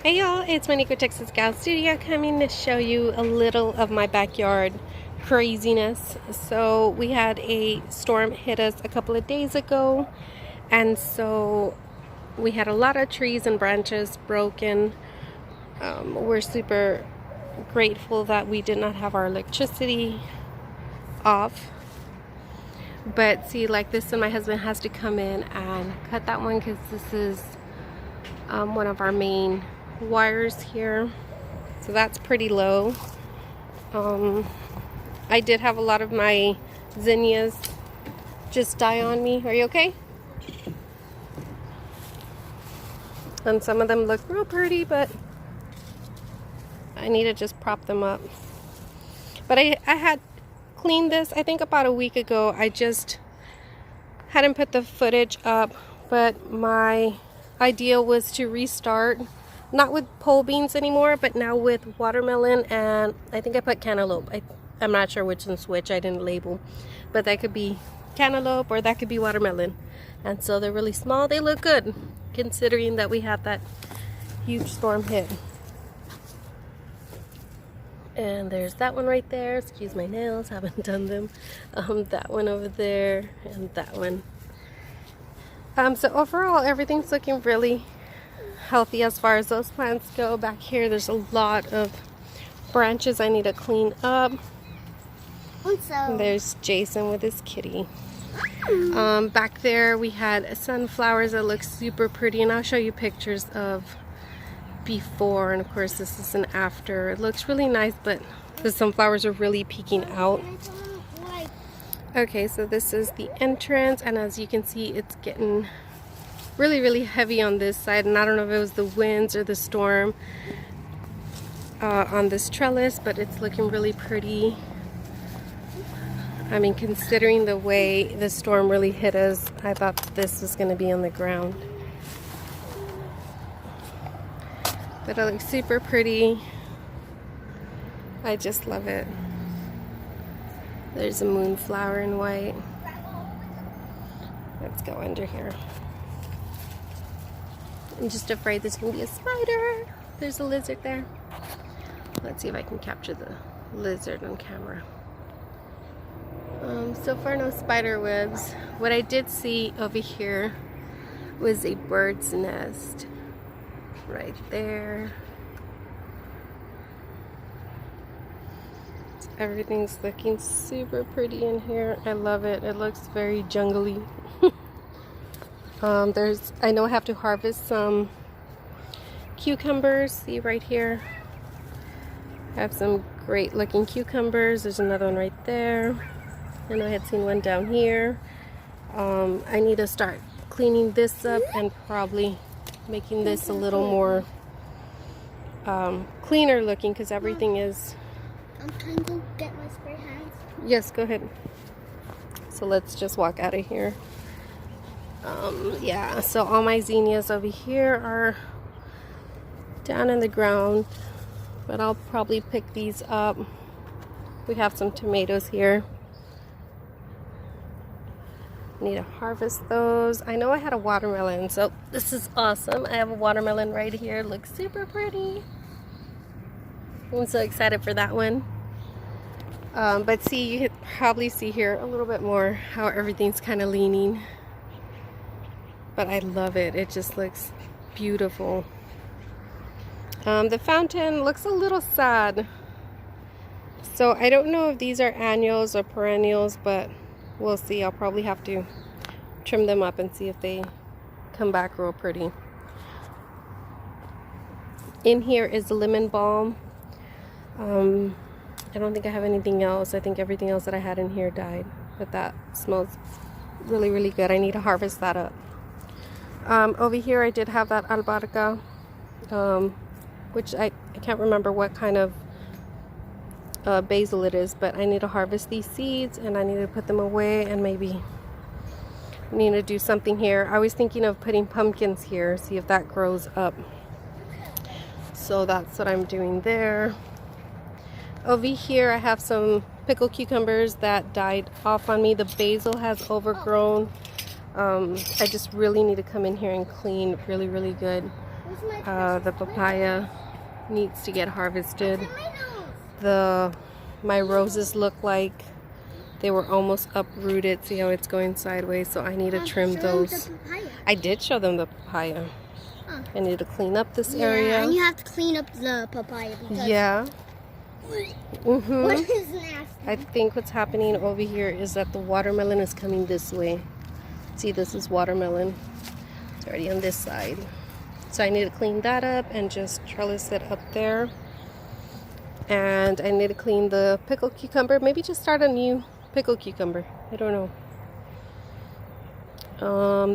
Hey y'all, it's Monica TexasGalStudio coming to show you a little of my backyard craziness. So we had a storm hit us a couple of days ago, and so we had a lot of trees and branches broken. We're super grateful that we did not have our electricity off. But see, like this, and my husband has to come in and cut that one because this is one of our main wires here, so that's pretty low. I did have a lot of my zinnias just die on me. Are you okay? And some of them look real pretty, but I need to just prop them up. But I had cleaned this, I think, about a week ago. I just hadn't put the footage up, but my idea was to restart, not with pole beans anymore, but now with watermelon, and I think I put cantaloupe. I'm not sure which one's which, I didn't label, but that could be cantaloupe or that could be watermelon. And so they're really small. They look good considering that we had that huge storm hit. And there's that one right there. Excuse my nails, haven't done them. That one over there, and that one. So overall, everything's looking really healthy as far as those plants go. Back here, there's a lot of branches I need to clean up. And there's Jason with his kitty. Back there, we had sunflowers that look super pretty, and I'll show you pictures of before, and of course this is an after. It looks really nice, but the sunflowers are really peeking out. Okay, so this is the entrance, and as you can see, it's getting really heavy on this side, and I don't know if it was the winds or the storm on this trellis, but it's looking really pretty. I mean, considering the way the storm really hit us, I thought this was going to be on the ground. But it looks super pretty. I just love it. There's a moonflower in white. Let's go under here. I'm just afraid there's going to be a spider. There's a lizard there. Let's see if I can capture the lizard on camera. So far, no spider webs. What I did see over here was a bird's nest right there. Everything's looking super pretty in here. I love it. It looks very jungly. I know I have to harvest some cucumbers. See right here. I have some great looking cucumbers. There's another one right there. I know I had seen one down here. I need to start cleaning this up and probably making this a little more cleaner looking, because everything is... I'm trying to get my spray hands. Yes, go ahead. So let's just walk out of here. Yeah, so all my zinnias over here are down in the ground, but I'll probably pick these up. We have some tomatoes here. Need to harvest those. I know I had a watermelon, so this is awesome. I have a watermelon right here. It looks super pretty. I'm so excited for that one. But see, you can probably see here a little bit more how everything's kind of leaning. But I love it. It just looks beautiful. The fountain looks a little sad. So I don't know if these are annuals or perennials, but we'll see. I'll probably have to trim them up and see if they come back real pretty. In here is the lemon balm. I don't think I have anything else. I think everything else that I had in here died, but that smells really good. I need to harvest that up. Over here I did have that albarca, which I can't remember what kind of basil it is, but I need to harvest these seeds and I need to put them away, and maybe I need to do something here. I was thinking of putting pumpkins here, see if that grows up. So that's what I'm doing there. Over here I have some pickled cucumbers that died off on me. The basil has overgrown. I just really need to come in here and clean really good. The papaya needs to get harvested. Tomatoes. My roses look like they were almost uprooted. See how it's going sideways? So I need to trim Show them those. the papaya. I did show them the papaya. Oh. I need to clean up this Yeah, area. and you have to clean up the papaya because Yeah. what is nasty? I think what's happening over here is that the watermelon is coming this way. See, this is watermelon. It's already on this side. So I need to clean that up and just trellis it up there. And I need to clean the pickled cucumber. Maybe just start a new pickled cucumber. I don't know.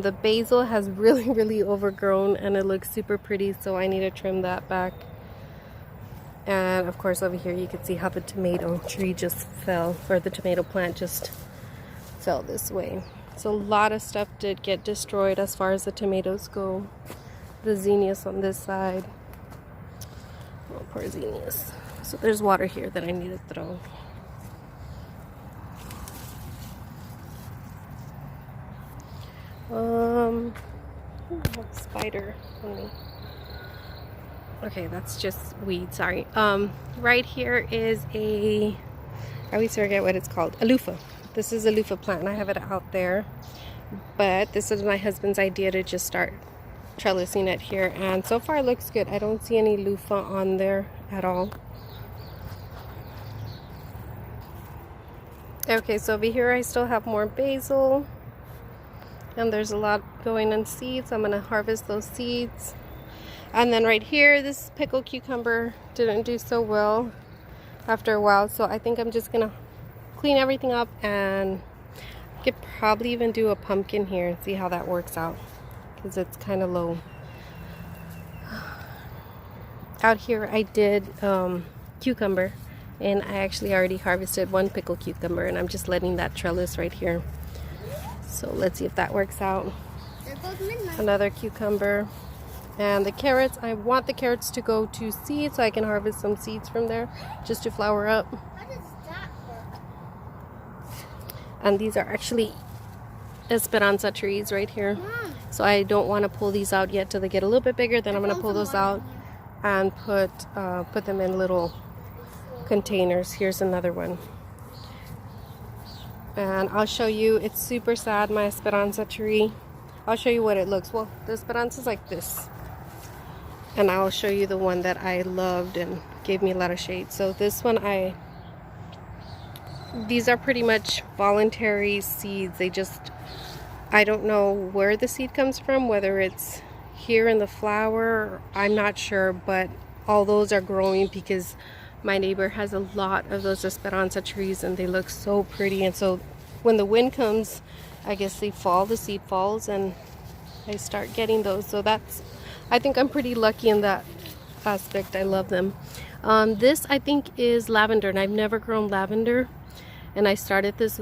The basil has really overgrown and it looks super pretty, so I need to trim that back. And of course over here you can see how the tomato tree just fell, or the tomato plant just fell this way. So a lot of stuff did get destroyed as far as the tomatoes go. The zinnias on this side. Oh, poor zinnias. So there's water here that I need to throw. Spider on me. Okay, that's just weed, sorry. Right here is I always forget what it's called. A loofah. This is a loofah plant and I have it out there. But this is my husband's idea to just start trellising it here, and so far it looks good. I don't see any loofah on there at all. Okay, so over here I still have more basil, and there's a lot going in seeds. I'm gonna harvest those seeds. And then right here, this pickled cucumber didn't do so well after a while, so I think I'm just gonna clean everything up, and I could probably even do a pumpkin here and see how that works out, because it's kind of low. Out here I did cucumber, and I actually already harvested one pickled cucumber, and I'm just letting that trellis right here. So let's see if that works out. There goes midnight. Another cucumber. And the carrots, I want the carrots to go to seed so I can harvest some seeds from there just to flower up. How does that work? And these are actually Esperanza trees right here. Mom. So I don't want to pull these out yet till they get a little bit bigger. Then I'm going to pull those out and put them in little containers. Here's another one. And I'll show you, it's super sad, my Esperanza tree. I'll show you what it looks. Well, the Esperanza's like this. And I'll show you the one that I loved and gave me a lot of shade. So this one, these are pretty much voluntary seeds. I don't know where the seed comes from, whether it's here in the flower, I'm not sure, but all those are growing because my neighbor has a lot of those Esperanza trees and they look so pretty. And so when the wind comes, I guess they fall, the seed falls, and I start getting those. So I think I'm pretty lucky in that aspect. I love them. This I think is lavender, and I've never grown lavender, and I started this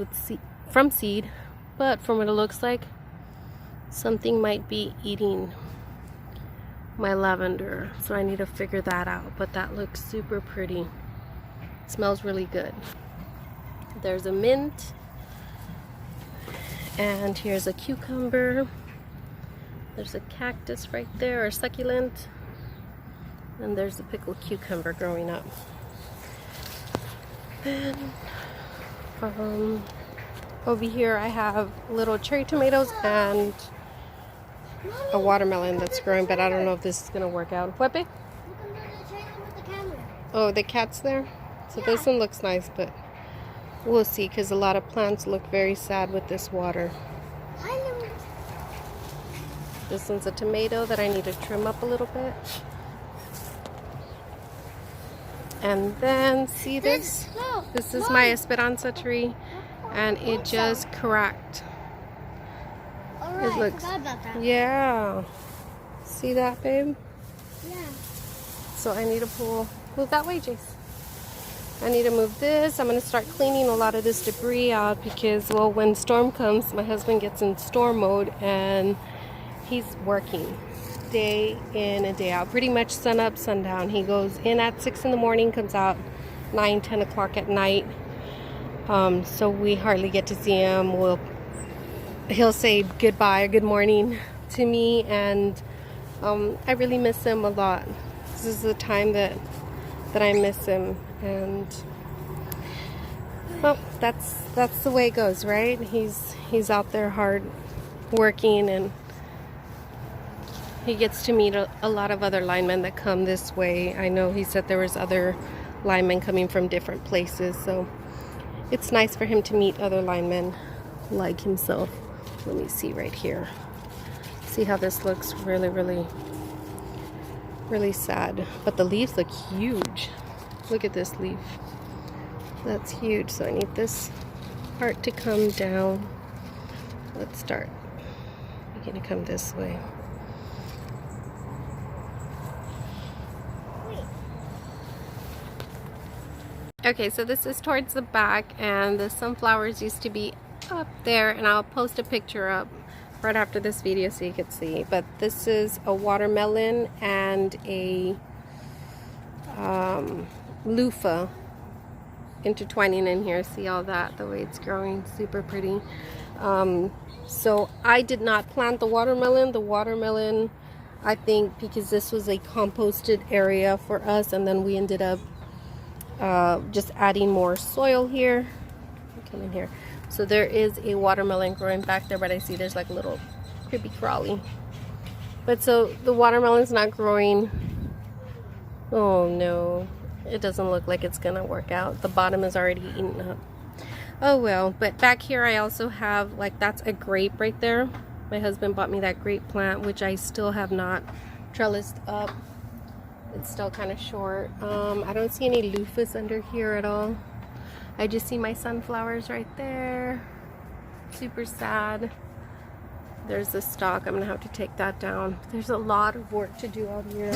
from seed, but from what it looks like, something might be eating my lavender, so I need to figure that out. But that looks super pretty. It smells really good. There's a mint, and here's a cucumber. There's a cactus right there, or succulent, and there's a pickled cucumber growing up. And over here I have little cherry tomatoes and a watermelon that's growing, but I don't know if this is gonna work out. What, babe? Look under the trailer with the camera. Oh, the cat's there? So this one looks nice, but we'll see, because a lot of plants look very sad with this water. Hi, Lou. This one's a tomato that I need to trim up a little bit. And then, see this? This is my Esperanza tree, and it just cracked. Alright, It looks, I forgot about that. yeah. See that, babe? Yeah. So I need to move that way, Jace. I need to move this. I'm going to start cleaning a lot of this debris out because, well, when storm comes, my husband gets in storm mode and he's working day in and day out, pretty much sun up, sundown. He goes in at 6 in the morning, comes out 9, 10 o'clock at night. So we hardly get to see him. He'll say goodbye or good morning to me, and I really miss him a lot. This is the time that I miss him, and well, that's the way it goes, right? He's out there hard working, and he gets to meet a lot of other linemen that come this way. I know he said there was other linemen coming from different places, so it's nice for him to meet other linemen like himself. Let me see right here. See how this looks really, really, really sad. But the leaves look huge. Look at this leaf. That's huge. So I need this part to come down. Let's start. We're gonna come this way. Okay, so this is towards the back, and the sunflowers used to be up there, and I'll post a picture up right after this video so you can see. But this is a watermelon and a loofah intertwining in here. See all that, the way it's growing, super pretty. So I did not plant the watermelon. The watermelon, I think, because this was a composted area for us, and then we ended up just adding more soil here. Come in here. So there is a watermelon growing back there, but I see there's like a little creepy crawly. But so the watermelon's not growing. Oh no, it doesn't look like it's gonna work out. The bottom is already eaten up. Oh well. But back here I also have, like, that's a grape right there. My husband bought me that grape plant, which I still have not trellised up. It's still kind of short. I don't see any loofahs under here at all. I just see my sunflowers right there. Super sad. There's the stalk. I'm gonna have to take that down. There's a lot of work to do out here.